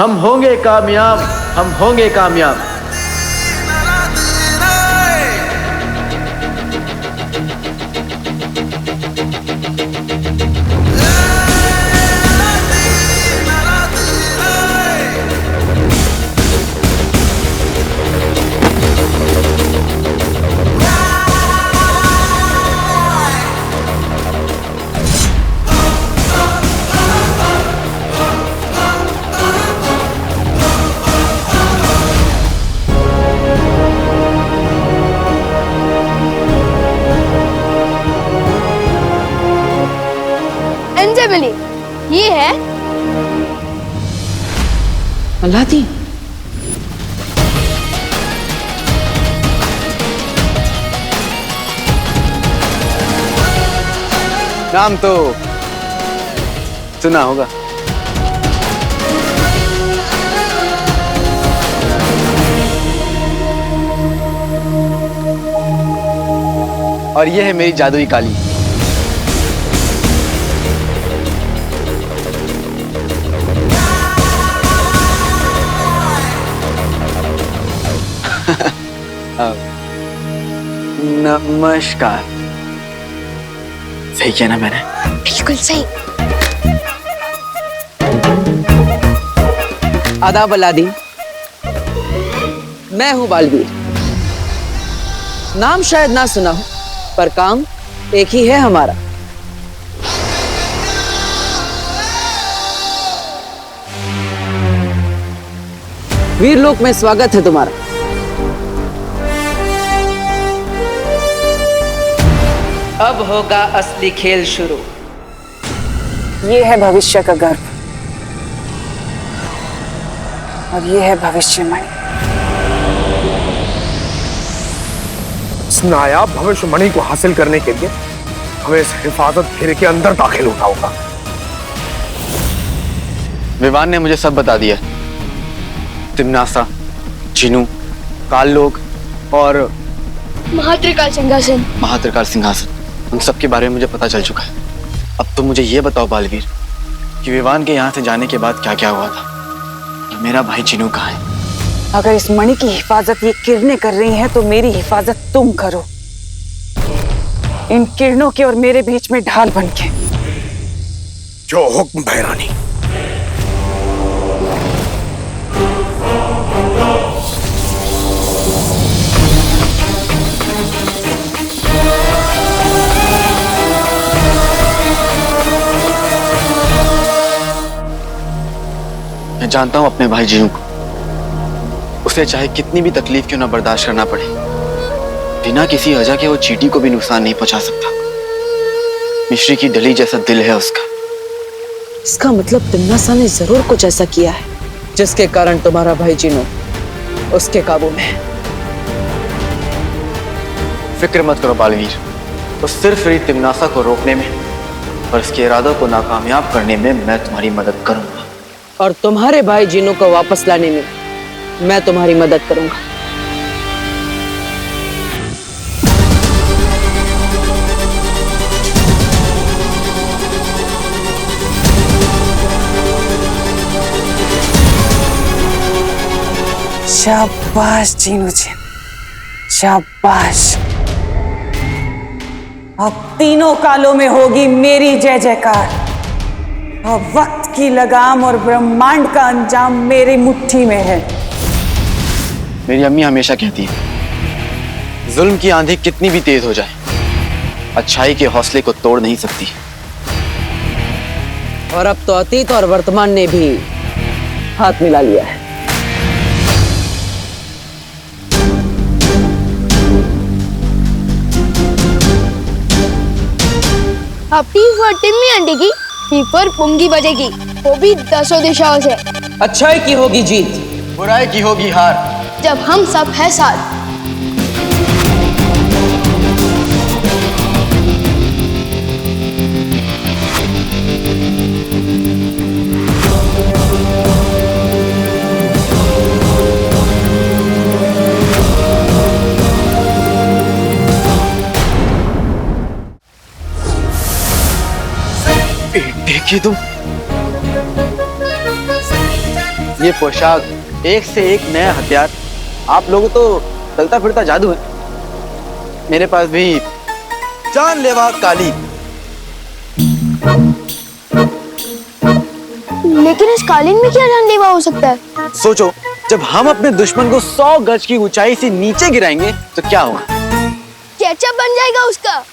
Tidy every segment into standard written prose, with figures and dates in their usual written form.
हम होंगे कामयाब, हम होंगे कामयाब। अंजलि, ये है अलादीन। नाम तो सुना होगा। और ये है मेरी जादुई काली। नमस्कार। सही किया ना मैंने? बिल्कुल सही। आदाब अलादीन, मैं हूं बालवीर। नाम शायद ना सुना हो, पर काम एक ही है हमारा। वीरलोक में स्वागत है तुम्हारा। अब होगा असली खेल शुरू। ये है भविष्य का गर्भ और ये है भविष्यवाणी। इस नायाब भविष्यवाणी को हासिल करने के लिए हमें इस हिफाजत घेरे के अंदर दाखिल होना होगा। विवान ने मुझे सब बता दिया। तिम्नासा, जिनू, काल लोग और महात्रिकाल सिंहासन। महात्रिकाल सिंहासन, उन सब के बारे में मुझे पता चल चुका है। अब तुम मुझे ये बताओ बालवीर कि विवान के यहाँ से जाने के बाद क्या क्या हुआ था। मेरा भाई जिनू कहाँ है? अगर इस मणि की हिफाजत ये किरणें कर रही हैं तो मेरी हिफाजत तुम करो, इन किरणों के और मेरे बीच में ढाल बनके। जो हुक्म भैरानी। मैं जानता हूं अपने भाई जिनू को, उसे चाहे कितनी भी तकलीफ क्यों ना बर्दाश्त करना पड़े, बिना किसी वजह के वो चींटी को भी नुकसान नहीं पहुंचा सकता। मिश्री की डली जैसा दिल है उसका। इसका मतलब तिम्नासा ने जरूर कुछ ऐसा किया है जिसके कारण तुम्हारा भाई जिनू उसके काबू में है। फिक्र मत करो बालवीर, तो सिर्फ मेरी तिम्नासा को रोकने में और इसके इरादों को नाकामयाब करने में मैं तुम्हारी मदद करूंगा। और तुम्हारे भाई जिनू को वापस लाने में मैं तुम्हारी मदद करूंगा। शाबाश जिनू जी, शाबाश। अब तीनों कालों में होगी मेरी जय जयकार। अब वक्त की लगाम और ब्रह्मांड का अंजाम मेरी मुट्ठी में है। मेरी अम्मी हमेशा कहती है, जुल्म की आंधी कितनी भी तेज हो जाए, अच्छाई के हौसले को तोड़ नहीं सकती। और अब तो अतीत और वर्तमान ने भी हाथ मिला लिया है। टी फॉर टिम्मी आंटी की, टी फॉर पुंगी बजेगी, वो भी 10 दिशाओं से। अच्छाई की होगी जीत, बुराई की होगी हार, जब हम सब है साथ। देखिए तुम, ये पोशाक, एक से एक नया हथियार। आप लोगों तो चलता फिरता जादू है। मेरे पास भी जानलेवा काली। लेकिन इस कालीन में क्या जानलेवा हो सकता है? सोचो, जब हम अपने दुश्मन को 100 गज की ऊंचाई से नीचे गिराएंगे तो क्या होगा? केचप बन जाएगा उसका।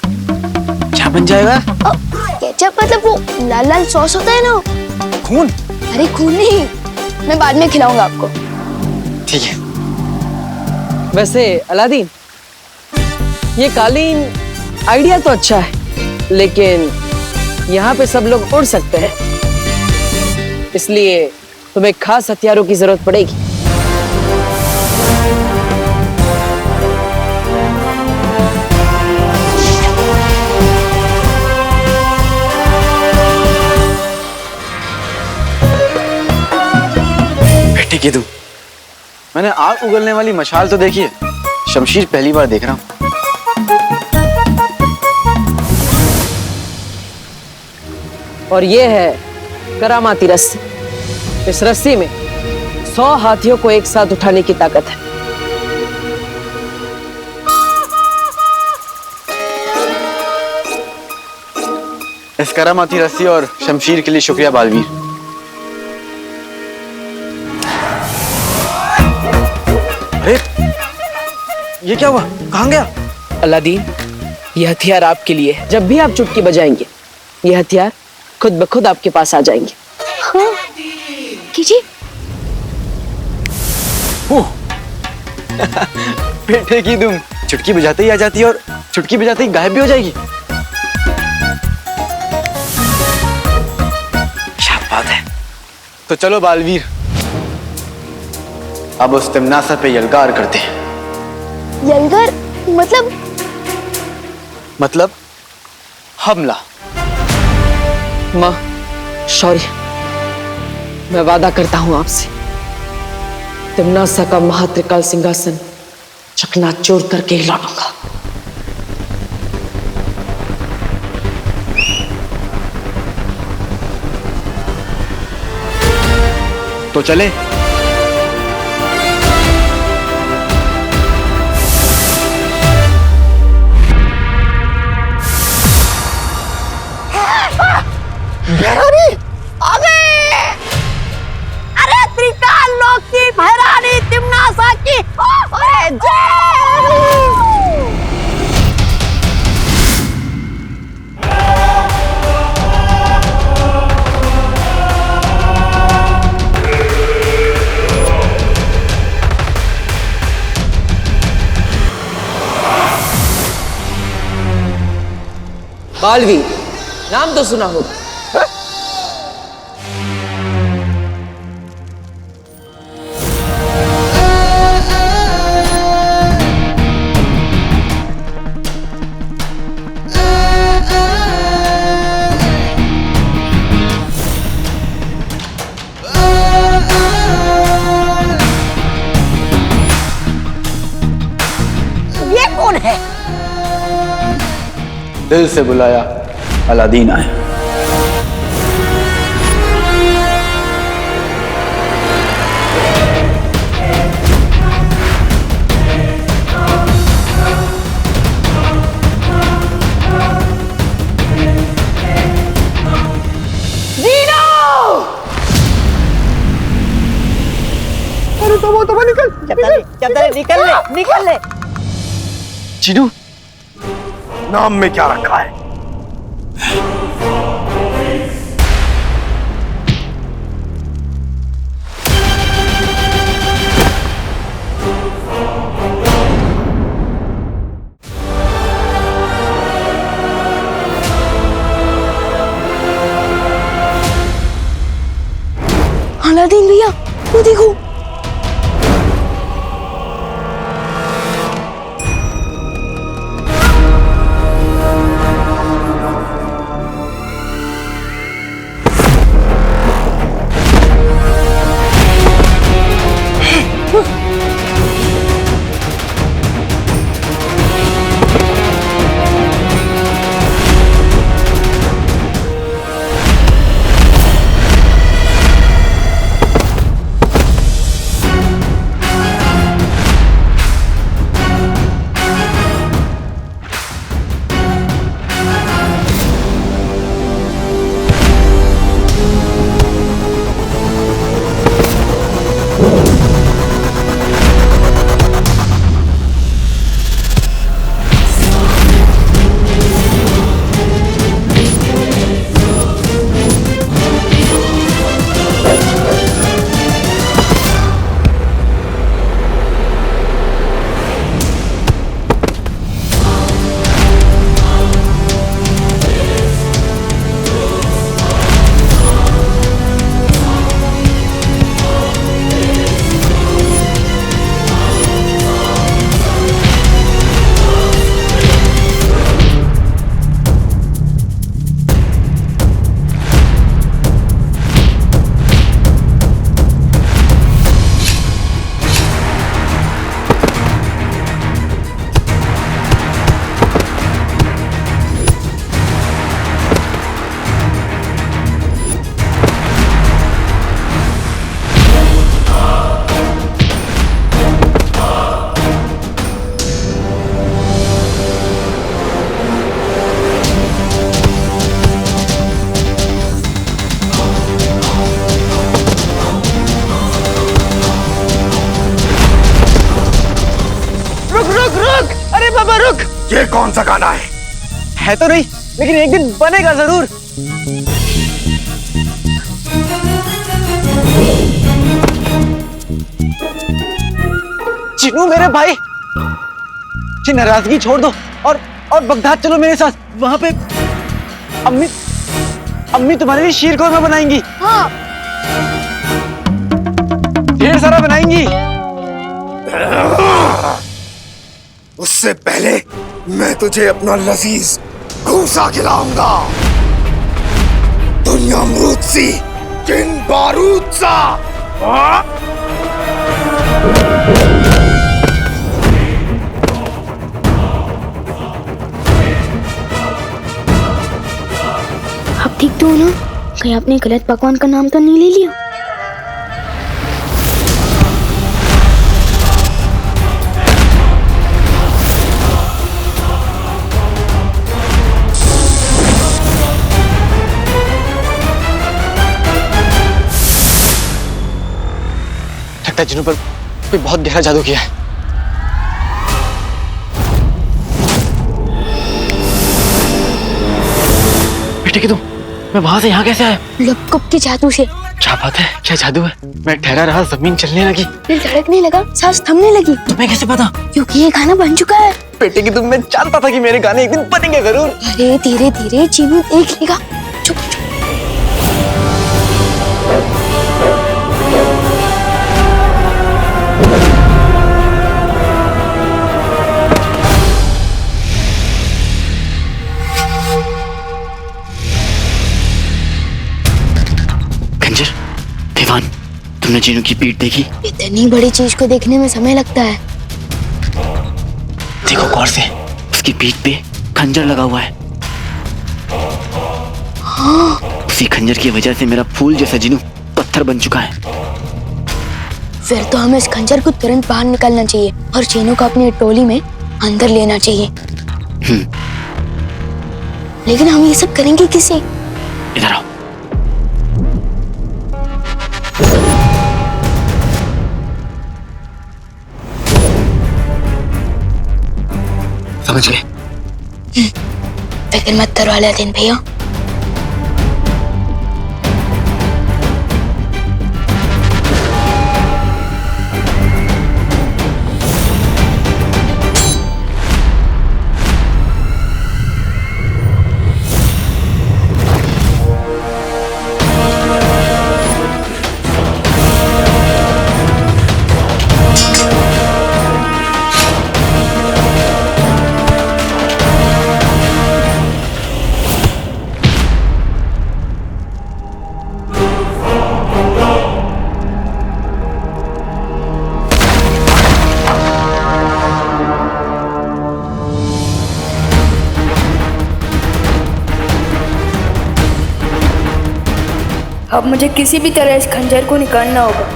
क्या बन जाएगा? केचप मतलब वो लाल लाल सॉस होता है ना। खून? अरे खून नहीं, मैं बाद में खिलाऊंगा आपको। ठीक है। वैसे अलादीन, ये कालीन आइडिया तो अच्छा है, लेकिन यहाँ पे सब लोग उड़ सकते हैं, इसलिए तुम्हें खास हथियारों की जरूरत पड़ेगी। बेटे की तुम, मैंने आग उगलने वाली मशाल तो देखी है, शमशीर पहली बार देख रहा हूँ। और ये है करामाती रस्सी। इस रस्सी में 100 हाथियों को एक साथ उठाने की ताकत है। इस करामाती रस्सी और शमशीर के लिए शुक्रिया बालवीर। अरे ये क्या हुआ? कहाँ गया? अलादीन, ये हथियार आपके लिए है। जब भी आप चुटकी बजाएंगे, ये हथियार खुद ब खुद आपके पास आ जाएंगे। हाँ, कीजिए। बेटे की तुम, चुटकी बजाते ही आ जाती है और चुटकी बजाते ही गायब भी हो जाएगी। क्या बात है। तो चलो बालवीर, अब उस तिमनासा पे यलगार करते हैं। यलगार मतलब हमला। माँ, शौर्य, मैं वादा करता हूं आपसे, तिमनासा का महात्रिकाल सिंहासन चकनाचूर करके ही लौटूंगा। तो चले। अरे त्रिकाल लोक की भैरानी तिमनासा की अरे जय। बालवीर, नाम तो सुना होगा। ये कौन है? दिल से बुलाया, अलादीन आए। निकल ले। चीनू, नाम में क्या रखा है? अलादीन भैया, वो देखो। जगाना है तो नहीं, लेकिन एक दिन बनेगा जरूर। चिनू मेरे भाई, ये नाराजगी छोड़ दो और बगदाद चलो मेरे साथ। वहां पे अम्मी तुम्हारे लिए शीर कौरमा बनाएंगी। हाँ। ढेर सारा बनाएंगी। उससे पहले मैं तुझे अपना लजीज घूसा खिलाऊंगा। दुनिया अमरूद सी, जिन बारूद सा। आप ठीक तो हो ना? कहीं आपने गलत पकवान का नाम तो नहीं ले लिया? लगता है जिन्हों पर कोई बहुत गहरा जादू किया है। बेटे की तुम, मैं वहां से यहाँ कैसे आया? लपकप के जादू से। क्या बात है, क्या जादू है? मैं ठहरा रहा, जमीन चलने लगी, दिल धड़कने लगा, सांस थमने लगी। तुम्हें कैसे पता? क्योंकि ये गाना बन चुका है। बेटे की तुम, मैं जानता था कि मेरे गाने एक दिन बनेंगे जरूर। अरे धीरे धीरे चीनू देख लेगा। चुप चुप। खंजर, दीवान, तुमने जीनू की पीठ देखी? इतनी बड़ी चीज को देखने में समय लगता है। देखो गौर से, उसकी पीठ पे खंजर लगा हुआ है। हाँ। उसी खंजर की वजह से मेरा फूल जैसा जीनू पत्थर बन चुका है। फिर तो हमें इस खंजर को तुरंत बाहर निकालना चाहिए और चीनू को अपनी टोली में अंदर लेना चाहिए। लेकिन हम ये सब करेंगे किसे? इधर आओ। समझ गए? फिक्र मत करो अलादीन भैया। अब मुझे किसी भी तरह इस खंजर को निकालना होगा।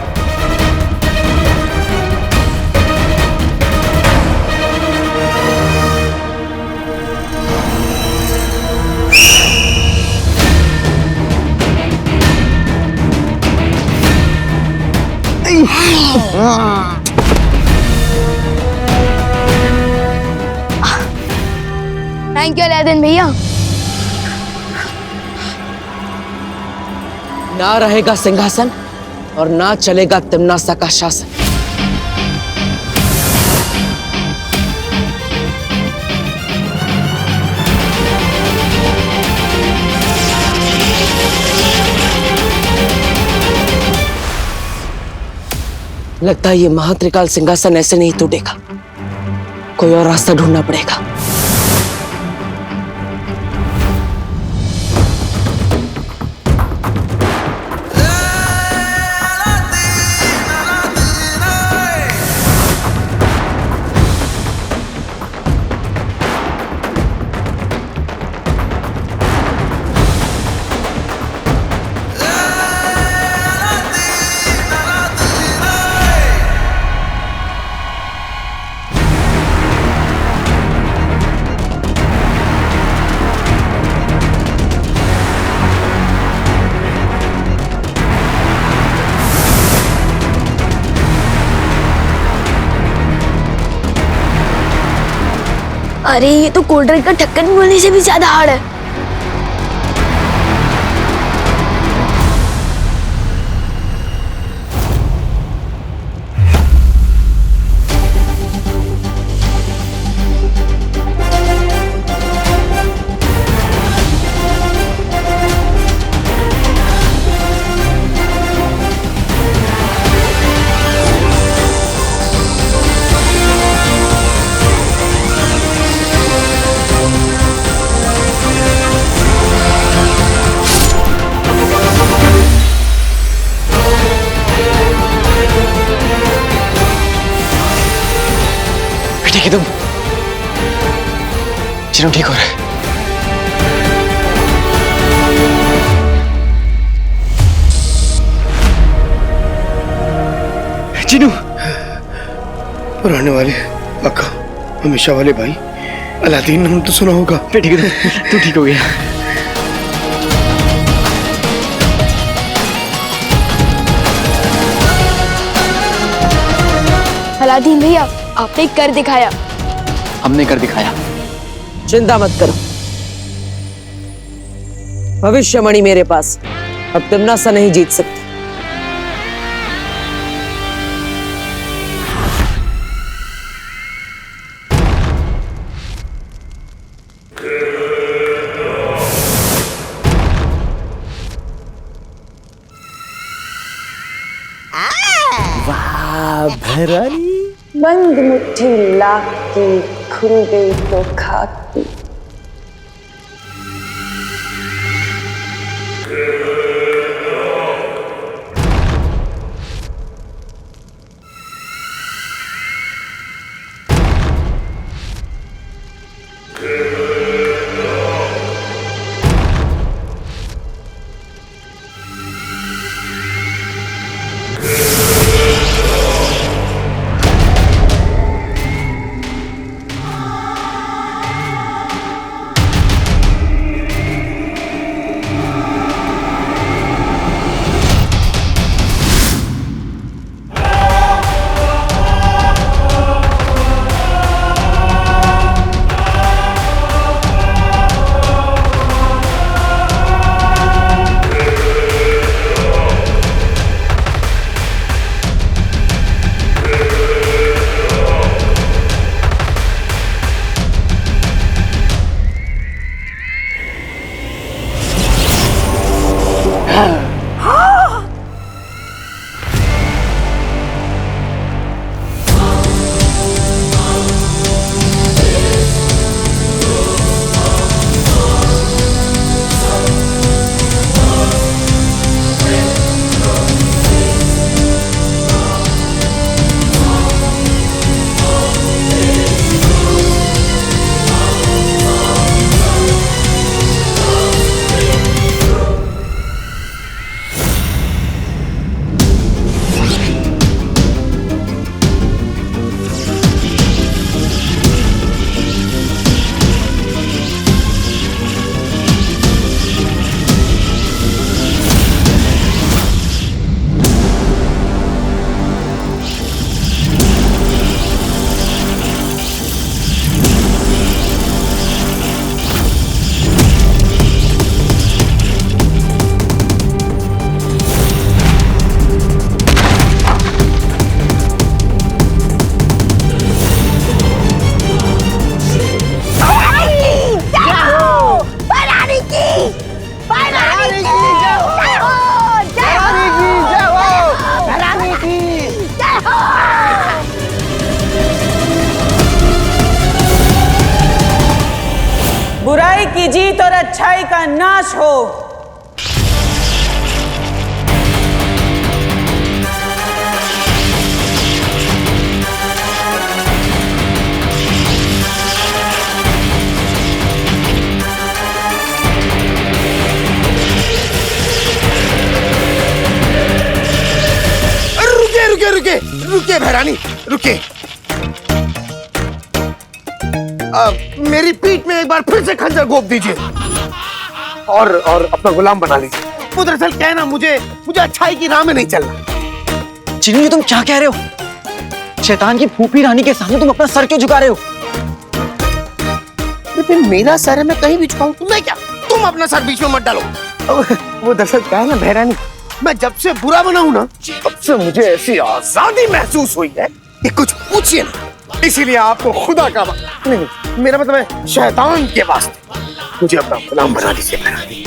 थैंक यू अलादीन भैया। ना रहेगा सिंहासन और ना चलेगा तिम्नासा का शासन। लगता है ये महात्रिकाल सिंहासन ऐसे नहीं टूटेगा, कोई और रास्ता ढूंढना पड़ेगा। अरे ये तो कोल्ड ड्रिंक का ढक्कन खोलने से भी ज्यादा हार्ड है। ठीक है तुम, चिनू ठीक हो रहा है। चिनू, पुराने वाले अक्का, हमेशा वाले भाई अलादीन, नाम तो सुना होगा। ठीक है तू ठीक हो गया। अलादीन भैया, आपने कर दिखाया। हमने कर दिखाया। चिंता मत करो, भविष्यमणि मेरे पास, अब तिमनासा नहीं जीत सकती। बंद मुट्ठी लाख की, खुल गई तो खाक की। बुराई की जीत और अच्छाई का नाश हो। रुके रुके भैरानी, रुके। मेरी पीठ में एक बार फिर से खंजर घोंप दीजिए और अपना गुलाम बना लीजिए। वो दरअसल क्या है ना, मुझे अच्छाई की राह में नहीं चलना। चिनू, ये तुम क्या कह रहे हो? शैतान की फूफी रानी के सामने तुम अपना सर क्यों झुका रहे हो? अरे फिर मेरा सर है, मैं कहीं भी झुकाऊं, तुम्हें क्या? तुम अपना सर बीच में मत डालो। वो दरअसल क्या है ना बहरानी, मैं जब से बुरा बना हूं ना, तब से मुझे ऐसी आजादी महसूस हुई है कि कुछ पूछिए ना। इसीलिए आपको खुदा का नहीं, मेरा मतलब है शैतान के वास्ते मुझे अपना गुलाम बना दीजिए बहरानी।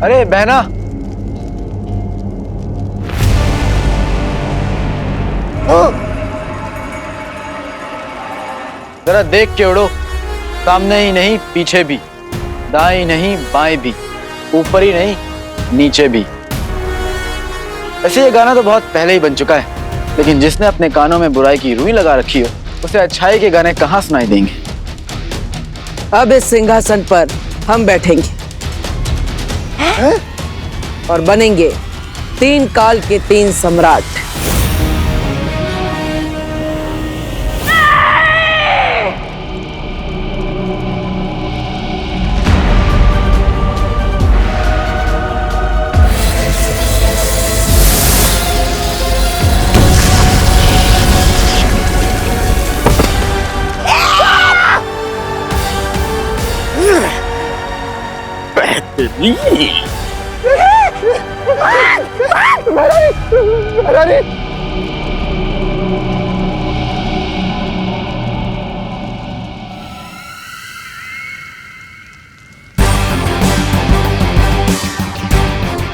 अरे बहना, जरा देख के उड़ो, सामने ही नहीं पीछे भी, दाएं नहीं बाएं भी, ऊपर ही नहीं नीचे भी। ऐसे ये गाना तो बहुत पहले ही बन चुका है, लेकिन जिसने अपने कानों में बुराई की रुई लगा रखी हो उसे अच्छाई के गाने कहाँ सुनाई देंगे। अब इस सिंहासन पर हम बैठेंगे और बनेंगे 3 काल के 3 सम्राट।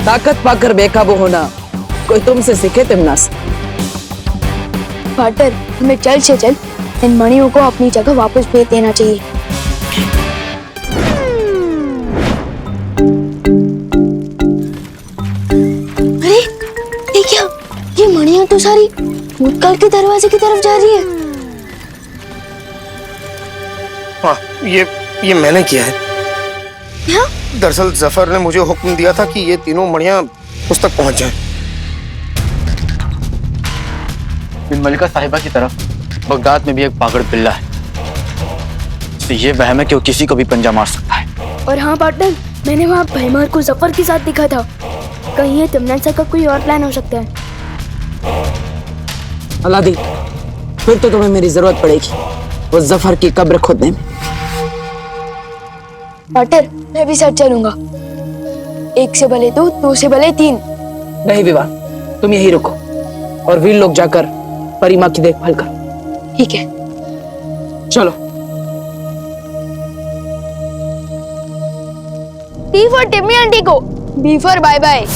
ताकत पाकर बेकाबू होना कोई तुमसे सीखे तिमनास। पार्टनर, हमें जल्द से जल्द इन मणियों को अपनी जगह वापस भेज देना चाहिए। अरे ये क्या, ये मणियां तो सारी भूतकाल के दरवाजे की तरफ जा रही है। हाँ, ये मैंने किया है। क्या? दरअसल जफर ने मुझे हुक्म दिया था कि ये तीनों मणियां उस तक पहुंच जाएं। बिन मलिका साहिबा की तरफ बगदाद में भी एक पागड़ पिल्ला है, तो ये वहम है कि वो किसी को भी पंजा मार सकता है। और हाँ पार्टनर, मैंने वहाँ भैमार को जफर के साथ देखा था। कहीं ये तिमनान सर का कोई और प्लान हो सकता है। अलादीन, फिर तो तुम्हें मेरी जरूरत पड़ेगी वो जफर की कब्र खोदने में। पार्टनर, मैं भी साथ चलूंगा। 1 से भले 2, 2 से भले 3। नहीं विवाह, तुम यही रुको और वीर लोग जाकर परी माँ की देखभाल करो। ठीक है, चलो। टी फॉर टिम्मी आंटी को, बी फॉर बाय बाय।